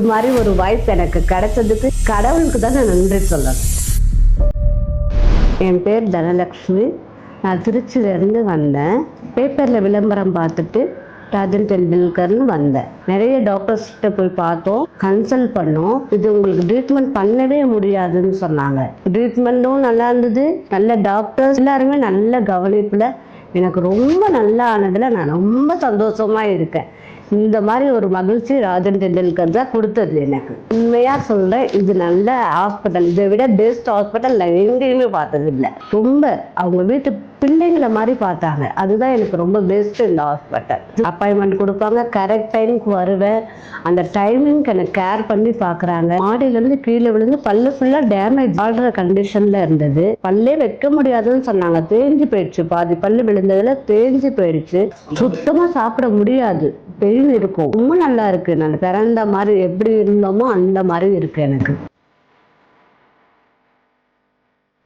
இது மாதிரி ஒரு வாய்ப்பு எனக்கு கிடைச்சதுக்கு கடவுளுக்கு தான் நான் நன்றி சொல்லணும். என் பேர் தனலக்ஷ்மி. நான் திருச்சியிலேருந்து வந்தேன். பேப்பரில் விளம்பரம் பார்த்துட்டு ராஜன் டெண்டுல்கர்னு வந்தேன். நிறைய டாக்டர்ஸ்கிட்ட போய் பார்த்தோம், கன்சல்ட் பண்ணோம். இது உங்களுக்கு ட்ரீட்மெண்ட் பண்ணவே முடியாதுன்னு சொன்னாங்க. ட்ரீட்மெண்ட்டும் நல்லா இருந்தது, நல்ல டாக்டர்ஸ் எல்லாருமே நல்ல கவனிப்பில் எனக்கு ரொம்ப நல்லா ஆனதில் நான் ரொம்ப சந்தோஷமாக இருக்கேன். இந்த மாதிரி ஒரு மகிழ்ச்சி ராஜன் டெண்டுல்கர் தான் கொடுத்தது எனக்கு. உண்மையாக சொல்கிறேன், இது நல்ல ஹாஸ்பிட்டல். இதை விட பெஸ்ட் ஹாஸ்பிட்டல் நான் எங்கேயுமே பார்த்தது இல்லை. ரொம்ப அவங்க வீட்டு பிள்ளைங்களை மாதிரி பார்த்தாங்க. அதுதான் எனக்கு ரொம்ப பெஸ்ட் இந்த ஹாஸ்பிட்டல். அப்பாயின்மெண்ட் கொடுப்பாங்க, கரெக்ட் டைமுக்கு வருவேன். அந்த டைமிங்க்கு எனக்கு கேர் பண்ணி பார்க்குறாங்க. மாடியிலேருந்து கீழே விழுந்து பல்லு ஃபுல்லாக டேமேஜ் ஆடுற கண்டிஷனில் இருந்தது. பல்லே வைக்க முடியாதுன்னு சொன்னாங்க. தேஞ்சு போயிடுச்சு, பாதி பல்லு விழுந்ததில் தேஞ்சு போயிடுச்சு. சுத்தமாக சாப்பிட முடியாது, பெயின் இருக்கும். ரொம்ப நல்லா இருக்கு. நான் பிறந்த மாதிரி எப்படி இருந்தோமோ அந்த மாதிரி இருக்கு எனக்கு.